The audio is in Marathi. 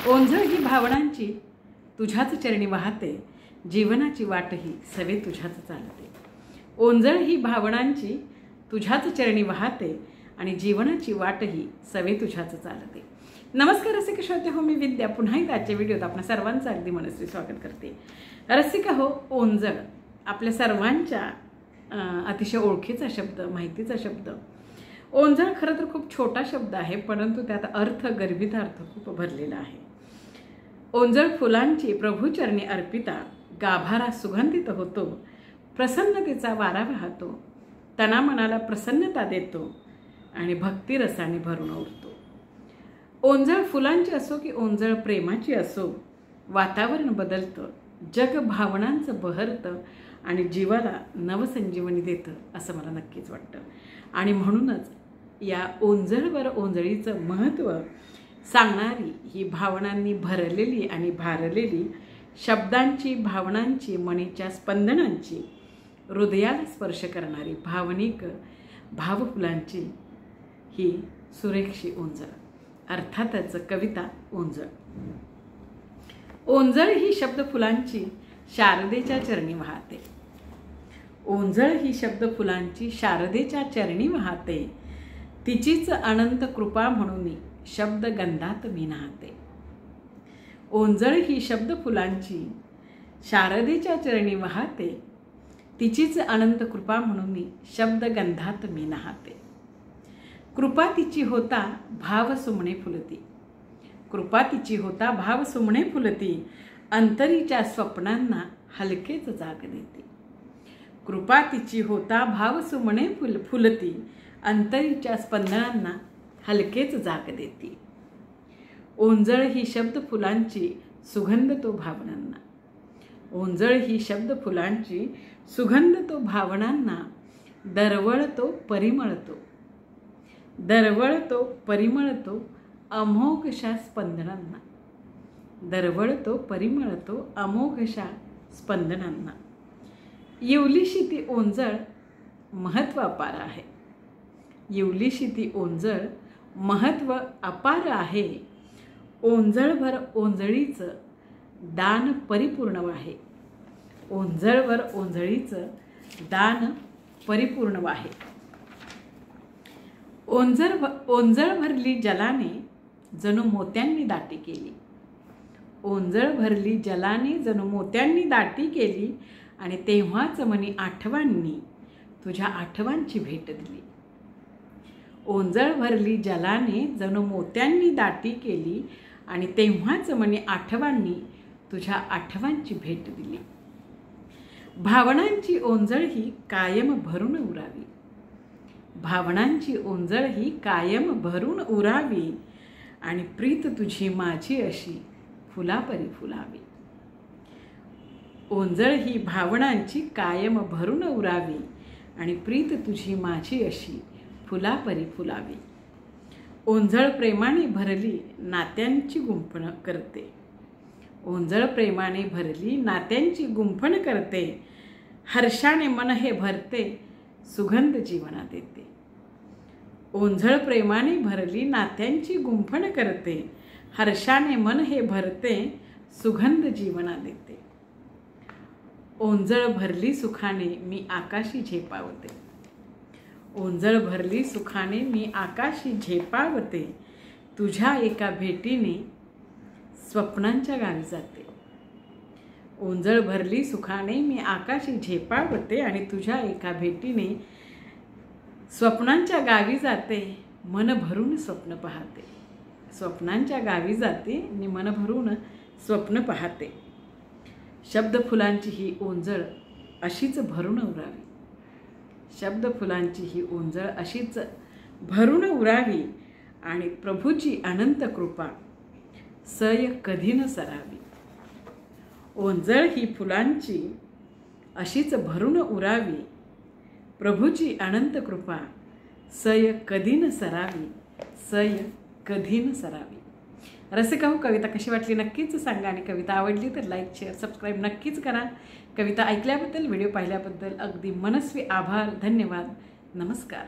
ओंजळ ही भावनांची तुझ्याच चरणी वाहते, जीवनाची वाटही सवे तुझ्याच चालते। ओंजळ ही भावनांची तुझ्याच चरणी वाहते आणि जीवनाची वाटही सवे तुझ्याच चालते। नमस्कार रसिक श्रोते हो, मी विद्या पुन्हा एकदा आजच्या व्हिडिओत आपणा सर्वांचं अगदी मनस्वी स्वागत करते। रसिका हो, ओंजळ आपल्या सर्वांच्या अतिशय ओळखीचा शब्द, माहितीचा शब्द। ओंजळ खरं तर खूप छोटा शब्द आहे, परंतु त्यात अर्थ, गर्भित अर्थ खूप भरलेला आहे। ओंजळ फुलांची प्रभूचरणी अर्पिता, गाभारा सुगंधित होतो, प्रसन्नतेचा वारा वाहतो, तना मनाला प्रसन्नता देतो आणि भक्ती रसाने भरून उरतो। ओंजळ फुलांची असो की ओंजळ प्रेमाची असो, वातावरण बदलतं, जग भावनांचं बहरतं आणि जीवाला नवसंजीवनी देतं असं मला नक्कीच वाटतं। आणि म्हणूनच या ओंजळवर ओंजळीचं महत्त्व सांगणारी ही भावनांनी भरलेली आणि भारलेली शब्दांची, भावनांची, मनीच्या स्पंदनांची, हृदयाला स्पर्श करणारी भावनिक भावफुलांची ही सुरेखशी ओंजळ, अर्थातच कविता ओंजळ। ओंजळ ही शब्द फुलांची शारदेच्या चरणी वाहते। ओंजळ ही शब्द फुलांची शारदेच्या चरणी वाहते, तिचीच अनंत कृपा म्हणून शब्द गंधात मी नाहते। ओंजळ ही शब्द फुलांची शारदेच्या चरणी वाहते, तिचीच अनंत कृपा म्हणून शब्द गंधात मी नाहते। कृपा तिची होता भाव सुमणे फुलती, कृपा तिची होता भाव सुमणे फुलती, अंतरीच्या स्वप्नांना हलकेच जाग देते। कृपा तिची होता भाव सुमणे फुलती, अंतरीच्या स्पंदनांना हलकेच जाग देते। ओंजळ ही शब्द फुलांची सुगंध तो भावनांना, ओंजळ ही शब्द फुलांची सुगंध तो भावनांना, दरवळतो परिमळतो, दरवळतो परिमळतो अमोघशा स्पंदनांना, दरवळतो परिमळतो अमोघशा स्पंदनांना। येवलीशी ती ओंजळ महत्त्व अपार आहे, येवलीशी ती ओंजळ महत्त्व अपार आहे, ओंजळभर ओंजळीचं दान परिपूर्ण आहे, ओंजळभर ओंजळीचं दान परिपूर्ण आहे। ओंजळ भरली जलाने जणू मोत्यांनी दाटी केली, ओंजळ भरली जलाने जणू मोत्यांनी दाटी केली आणि तेव्हाच मनी आठवणींनी तुझ्या आठवणींची भेट दिली। ओंजळ भरली जलाने जणू मोत्यांनी दाटी केली आणि तेव्हाच मनी आठवणींनी तुझ्या आठवणींची भेट दिली। भावनांची ओंजळ ही कायम भरून उरावी, भावनांची ओंजळ ही कायम भरून उरावी आणि प्रीत तुझी माझी अशी फुलापरी फुलावी। ओंजळ ही भावनांची कायम भरून उरावी आणि प्रीत तुझी माझी अशी फुलापरी फुलावी। ओंजळ प्रेमाने भरली नात्यांची गुंफण करते, ओंजळ प्रेमाने भरली नात्यांची गुंफण करते, हर्षाने मन हे भरते सुगंध जीवनात येते। ओंजळ प्रेमाने भरली नात्यांची गुंफण करते, हर्षाने मन हे भरते सुगंध जीवनात येते। ओंजळ भरली सुखाने मी आकाशी झेपावते, ओंजळ भरली सुखाने मी आकाशी झेपावते, तुझ्या एका भेटीने स्वप्नांच्या गावी जाते। ओंजळ भरली सुखाने मी आकाशी झेपावते आणि तुझ्या एका भेटीने स्वप्नांच्या गावी जाते, मन भरून स्वप्न पाहते, स्वप्नांच्या गावी जाते आणि मन भरून स्वप्न पाहते। शब्द फुलांची ही ओंजळ अशीच भरून उरावी, शब्द फुलांची ही ओंजळ अशीच भरून उरावी आणि प्रभूची अनंत कृपा सय कधी न सरावी। ओंजळ ही फुलांची अशीच भरून उरावी, प्रभूची अनंत कृपा सय कधी न सरावी, सय कधी न सरावी। रसिका हो, कविता कशी वाटली नक्कीच सांगा आणि कविता आवडली तर लाईक, शेअर, सबस्क्राईब नक्कीच करा। कविता ऐकल्याबद्दल, व्हिडिओ पाहिल्याबद्दल अगदी मनस्वी आभार, धन्यवाद, नमस्कार।